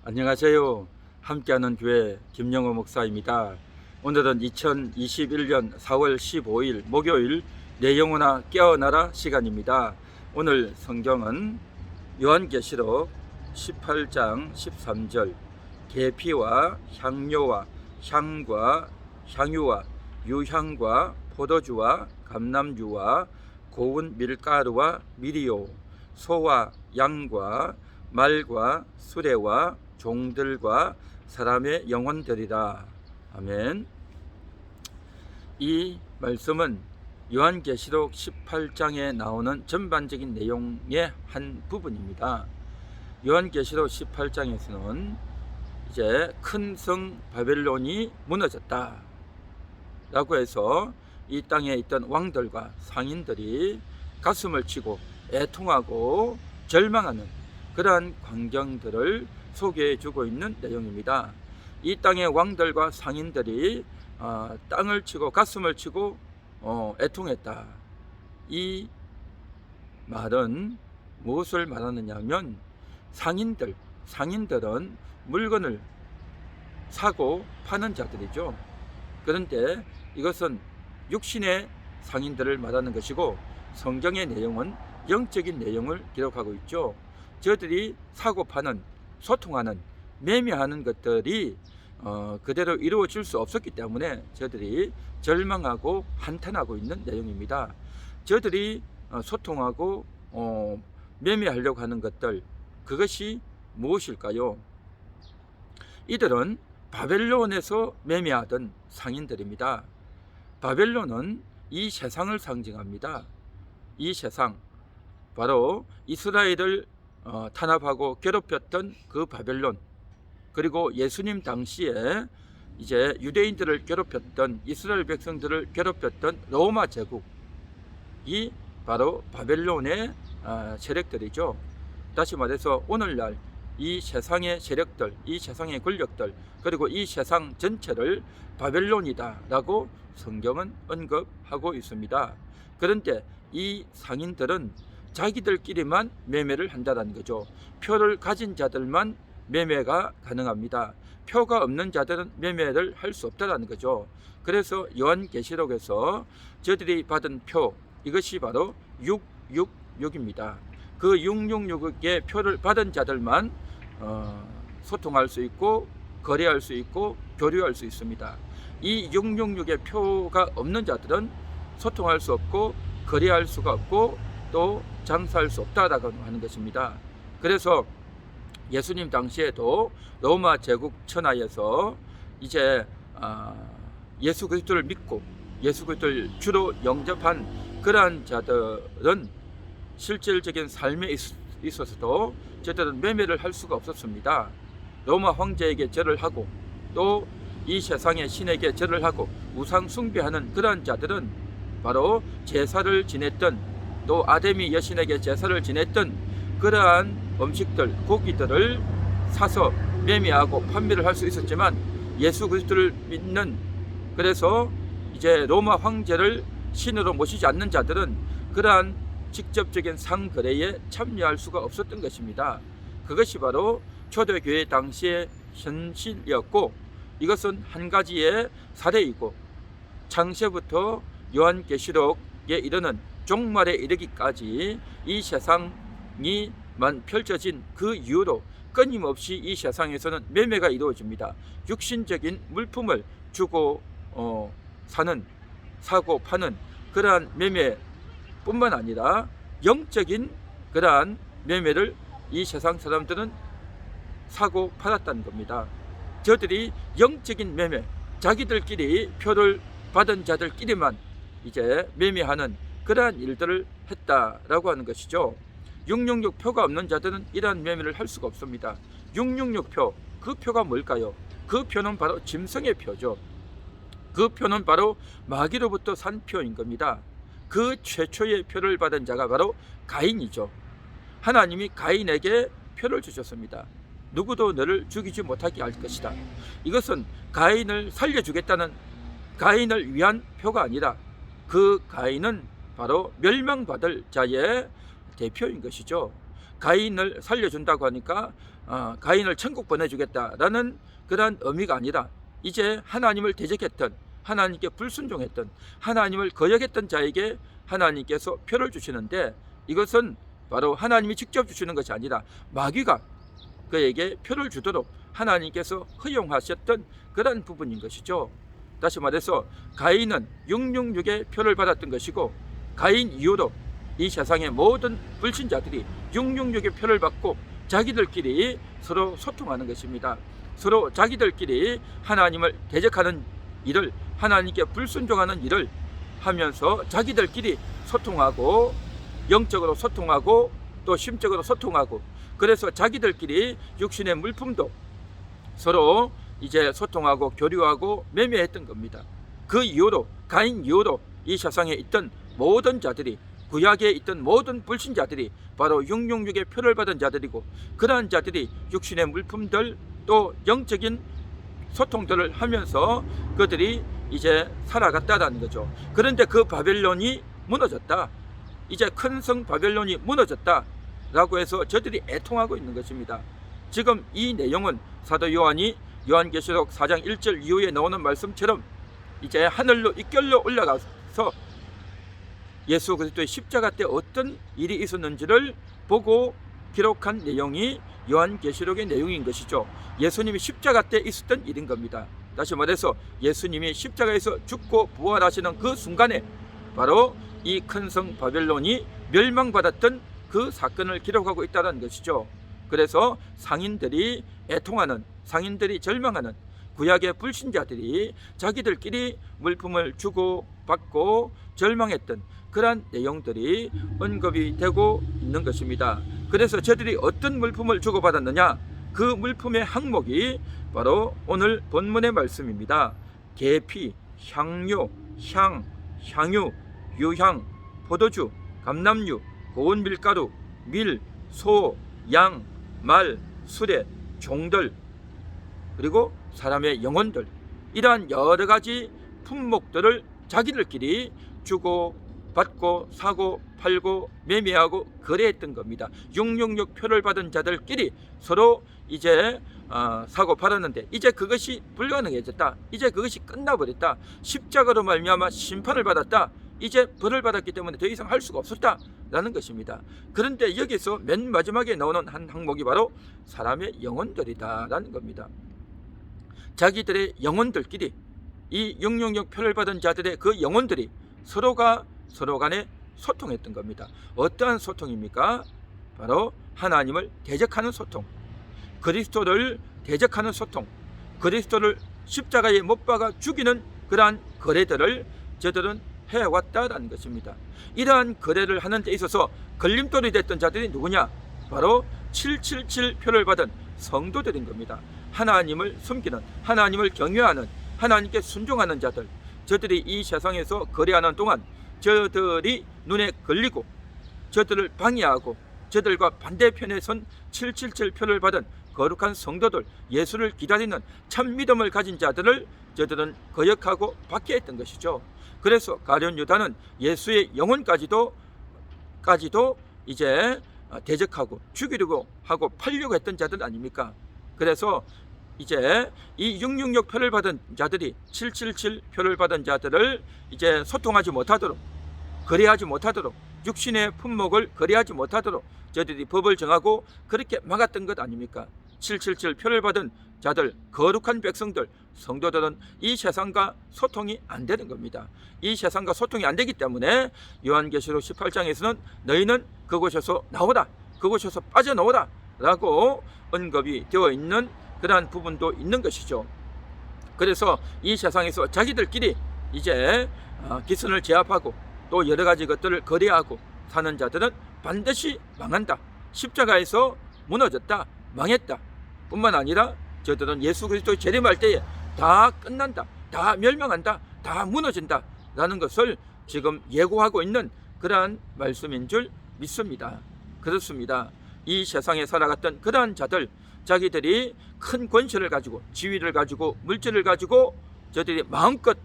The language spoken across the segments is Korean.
안녕하세요. 함께하는 교회 김영호 목사입니다. 오늘은 2021년 4월 15일 목요일 내 영혼아 깨어나라 시간입니다. 오늘 성경은 요한계시록 18장 13절 계피와 향료와 향과 향유와 유향과 포도주와 감람주와 고운 밀가루와 미리오 소와 양과 말과 수레와 종들과 사람의 영혼들이라. 아멘. 이 말씀은 요한계시록 18장에 나오는 전반적인 내용의 한 부분입니다. 요한계시록 18장에서는 이제 큰 성 바벨론이 무너졌다 라고 해서 이 땅에 있던 왕들과 상인들이 가슴을 치고 애통하고 절망하는 그러한 광경들을 소개해 주고 있는 내용입니다. 이 땅의 왕들과 상인들이 땅을 치고 가슴을 치고 애통했다. 이 말은 무엇을 말하느냐 하면 상인들은 물건을 사고 파는 자들이죠. 그런데 이것은 육신의 상인들을 말하는 것이고 성경의 내용은 영적인 내용을 기록하고 있죠. 저들이 사고 파는, 소통하는, 매매하는 것들이 그대로 이루어질 수 없었기 때문에 저들이 절망하고 한탄하고 있는 내용입니다. 저들이 소통하고 매매하려고 하는 것들, 그것이 무엇일까요? 이들은 바벨론에서 매매하던 상인들입니다. 바벨론은 이 세상을 상징합니다. 이 세상, 바로 이스라엘을 탄압하고 괴롭혔던 그 바벨론, 그리고 예수님 당시에 이제 유대인들을 괴롭혔던, 이스라엘 백성들을 괴롭혔던 로마 제국이 바로 바벨론의 세력들이죠. 다시 말해서 오늘날 이 세상의 세력들, 이 세상의 권력들, 그리고 이 세상 전체를 바벨론이다 라고 성경은 언급하고 있습니다. 그런데 이 상인들은 자기들끼리만 매매를 한다는 거죠. 표를 가진 자들만 매매가 가능합니다. 표가 없는 자들은 매매를 할 수 없다는 거죠. 그래서 요한계시록에서 저들이 받은 표, 이것이 바로 666입니다. 그 666의 표를 받은 자들만 소통할 수 있고 거래할 수 있고 교류할 수 있습니다. 이 666의 표가 없는 자들은 소통할 수 없고 거래할 수가 없고 또 장사할 수 없다라고 하는 것입니다. 그래서 예수님 당시에도 로마 제국 천하에서 이제 예수 그리스도를 믿고 예수 그리스도를 주로 영접한 그러한 자들은 실질적인 삶에 있어서도 저들은 매매를 할 수가 없었습니다. 로마 황제에게 절을 하고 또 이 세상의 신에게 절을 하고 우상 숭배하는 그러한 자들은 바로 제사를 지냈던, 또 아데미 여신에게 제사를 지냈던 그러한 음식들, 고기들을 사서 매매하고 판매를 할 수 있었지만 예수 그리스도를 믿는, 그래서 이제 로마 황제를 신으로 모시지 않는 자들은 그러한 직접적인 상거래에 참여할 수가 없었던 것입니다. 그것이 바로 초대교회 당시의 현실이었고, 이것은 한 가지의 사례이고 창세부터 요한계시록에 이르는 종말에 이르기까지 이 세상이만 펼쳐진 그 이후로 끊임없이 이 세상에서는 매매가 이루어집니다. 육신적인 물품을 주고 사는, 사고 파는 그러한 매매뿐만 아니라 영적인 그러한 매매를 이 세상 사람들은 사고 팔았다는 겁니다. 저들이 영적인 매매, 자기들끼리 표를 받은 자들끼리만 이제 매매하는 그러한 일들을 했다라고 하는 것이죠. 666 표가 없는 자들은 이러한 매매를 할 수가 없습니다. 666 표, 그 표가 뭘까요? 그 표는 바로 짐승의 표죠. 그 표는 바로 마귀로부터 산 표인 겁니다. 그 최초의 표를 받은 자가 바로 가인이죠. 하나님이 가인에게 표를 주셨습니다. 누구도 너를 죽이지 못하게 할 것이다. 이것은 가인을 살려주겠다는, 가인을 위한 표가 아니라 그 가인은 바로 멸망받을 자의 대표인 것이죠. 가인을 살려준다고 하니까 가인을 천국 보내주겠다라는 그런 의미가 아니라 이제 하나님을 대적했던, 하나님께 불순종했던, 하나님을 거역했던 자에게 하나님께서 표를 주시는데, 이것은 바로 하나님이 직접 주시는 것이 아니라 마귀가 그에게 표를 주도록 하나님께서 허용하셨던 그런 부분인 것이죠. 다시 말해서 가인은 666의 표를 받았던 것이고, 가인 이후로 이 세상의 모든 불신자들이 666의 표를 받고 자기들끼리 서로 소통하는 것입니다. 서로 자기들끼리 하나님을 대적하는 일을, 하나님께 불순종하는 일을 하면서 자기들끼리 소통하고, 영적으로 소통하고 또 심적으로 소통하고, 그래서 자기들끼리 육신의 물품도 서로 이제 소통하고 교류하고 매매했던 겁니다. 그 이후로, 가인 이후로 이 세상에 있던 모든 자들이, 구약에 있던 모든 불신자들이 바로 666의 표를 받은 자들이고, 그러한 자들이 육신의 물품들 또 영적인 소통들을 하면서 그들이 이제 살아갔다라는 거죠. 그런데 그 바벨론이 무너졌다, 이제 큰 성 바벨론이 무너졌다 라고 해서 저들이 애통하고 있는 것입니다. 지금 이 내용은 사도 요한이 요한계시록 4장 1절 이후에 나오는 말씀처럼 이제 하늘로 이끌려 올라가서 예수 그리스도의 십자가 때 어떤 일이 있었는지를 보고 기록한 내용이 요한계시록의 내용인 것이죠. 예수님이 십자가 때 있었던 일인 겁니다. 다시 말해서 예수님이 십자가에서 죽고 부활하시는 그 순간에 바로 이 큰 성 바벨론이 멸망받았던 그 사건을 기록하고 있다는 것이죠. 그래서 상인들이 애통하는, 상인들이 절망하는, 구약의 불신자들이 자기들끼리 물품을 주고 받고 절망했던 그러한 내용들이 언급이 되고 있는 것입니다. 그래서 저들이 어떤 물품을 주고받았느냐, 그 물품의 항목이 바로 오늘 본문의 말씀입니다. 계피, 향료, 향, 향유, 유향, 포도주, 감람류, 고운 밀가루, 밀, 소, 양, 말, 수레, 종들, 그리고 사람의 영혼들, 이러한 여러 가지 품목들을 자기들끼리 주고 받고 사고 팔고 매매하고 거래했던 겁니다. 666 표를 받은 자들끼리 서로 이제 사고 팔았는데, 이제 그것이 불가능해졌다, 이제 그것이 끝나버렸다, 십자가로 말미암아 심판을 받았다, 이제 벌을 받았기 때문에 더 이상 할 수가 없었다 라는 것입니다. 그런데 여기서 맨 마지막에 나오는 한 항목이 바로 사람의 영혼들이다 라는 겁니다. 자기들의 영혼들끼리, 이 666 표를 받은 자들의 그 영혼들이 서로가 서로 간에 소통했던 겁니다. 어떠한 소통입니까? 바로 하나님을 대적하는 소통, 그리스도를 대적하는 소통, 그리스도를 십자가에 못 박아 죽이는 그러한 거래들을 저들은 해왔다라는 것입니다. 이러한 거래를 하는 데 있어서 걸림돌이 됐던 자들이 누구냐? 바로 777 표를 받은 성도들인 겁니다. 하나님을 숨기는, 하나님을 경외하는, 하나님께 순종하는 자들, 저들이 이 세상에서 거래하는 동안 저들이 눈에 걸리고 저들을 방해하고 저들과 반대편에 선 777 표를 받은 거룩한 성도들, 예수를 기다리는 참 믿음을 가진 자들을 저들은 거역하고 박해했던 것이죠. 그래서 가룟 유다는 예수의 영혼까지도 이제 대적하고 죽이려고 하고 팔려고 했던 자들 아닙니까? 그래서 이제 이 666 표를 받은 자들이 777 표를 받은 자들을 이제 소통하지 못하도록, 거래하지 못하도록, 육신의 품목을 거래하지 못하도록 저들이 법을 정하고 그렇게 막았던 것 아닙니까? 777 표를 받은 자들, 거룩한 백성들, 성도들은 이 세상과 소통이 안 되는 겁니다. 이 세상과 소통이 안 되기 때문에 요한계시록 18장에서는 너희는 그곳에서 나오라, 그곳에서 빠져나오라 라고 언급이 되어 있는 그러한 부분도 있는 것이죠. 그래서 이 세상에서 자기들끼리 이제 기선을 제압하고 또 여러 가지 것들을 거래하고 사는 자들은 반드시 망한다, 십자가에서 무너졌다, 망했다 뿐만 아니라 저들은 예수 그리스도 재림할 때에 다 끝난다, 다 멸망한다, 다 무너진다 라는 것을 지금 예고하고 있는 그러한 말씀인 줄 믿습니다. 그렇습니다. 이 세상에 살아갔던 그러한 자들, 자기들이 큰 권세를 가지고, 지위를 가지고, 물질을 가지고 저들이 마음껏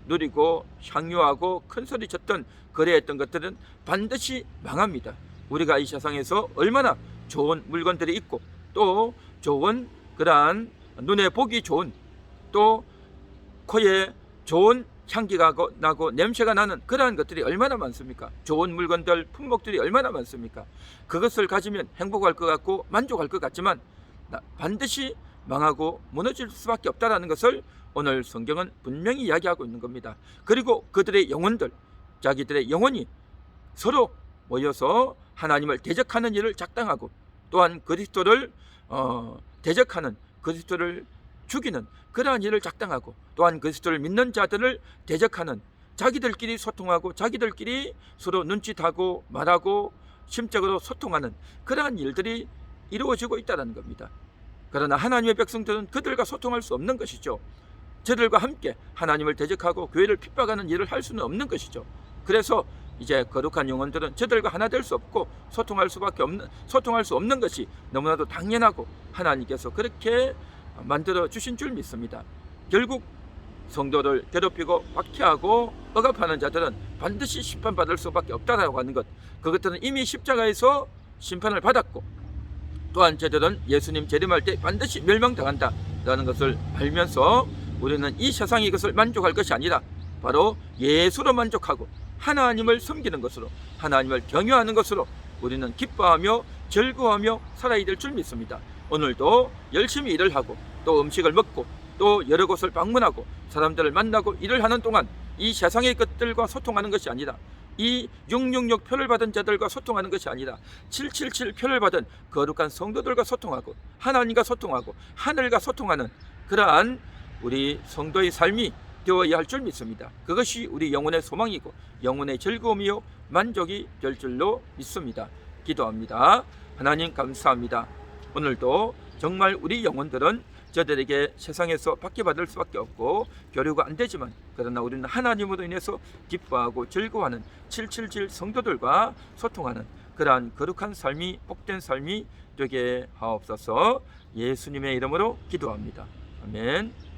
누리고 향유하고 큰소리 쳤던, 거래했던 것들은 반드시 망합니다. 우리가 이 세상에서 얼마나 좋은 물건들이 있고 또 좋은 그러한 눈에 보기 좋은, 또 코에 좋은 향기가 나고 냄새가 나는 그러한 것들이 얼마나 많습니까? 좋은 물건들, 품목들이 얼마나 많습니까? 그것을 가지면 행복할 것 같고 만족할 것 같지만 반드시 망하고 무너질 수밖에 없다는 것을 오늘 성경은 분명히 이야기하고 있는 겁니다. 그리고 그들의 영혼들, 자기들의 영혼이 서로 모여서 하나님을 대적하는 일을 작당하고, 또한 그리스도를 대적하는, 그리스도를 죽이는 그러한 일을 작당하고, 또한 그리스도를 믿는 자들을 대적하는, 자기들끼리 소통하고 자기들끼리 서로 눈짓하고 말하고 심적으로 소통하는 그러한 일들이 이루어지고 있다는 겁니다. 그러나 하나님의 백성들은 그들과 소통할 수 없는 것이죠. 저들과 함께 하나님을 대적하고 교회를 핍박하는 일을 할 수는 없는 것이죠. 그래서 이제 거룩한 영혼들은 저들과 하나 될 수 없고 소통할 수 없는 것이 너무나도 당연하고 하나님께서 그렇게 만들어 주신 줄 믿습니다. 결국 성도를 괴롭히고 박해하고 억압하는 자들은 반드시 심판받을 수밖에 없다라고 하는 것, 그것들은 이미 십자가에서 심판을 받았고, 또한 저들은 예수님 재림할 때 반드시 멸망당한다라는 것을 알면서 우리는 이 세상의 것을 만족할 것이 아니라 바로 예수로 만족하고 하나님을 섬기는 것으로, 하나님을 경외하는 것으로 우리는 기뻐하며 즐거워하며 살아야 될 줄 믿습니다. 오늘도 열심히 일을 하고 또 음식을 먹고 또 여러 곳을 방문하고 사람들을 만나고 일을 하는 동안 이 세상의 것들과 소통하는 것이 아니라, 이 666 표를 받은 자들과 소통하는 것이 아니라 777 표를 받은 거룩한 성도들과 소통하고 하나님과 소통하고 하늘과 소통하는 그러한 우리 성도의 삶이 되어야 할 줄 믿습니다. 그것이 우리 영혼의 소망이고 영혼의 즐거움이요 만족이 될 줄로 믿습니다. 기도합니다. 하나님 감사합니다. 오늘도 정말 우리 영혼들은 저들에게 세상에서 박해받을 수밖에 없고 교류가 안 되지만, 그러나 우리는 하나님으로 인해서 기뻐하고 즐거워하는 777 성도들과 소통하는 그러한 거룩한 삶이, 복된 삶이 되게 하옵소서. 예수님의 이름으로 기도합니다. 아멘.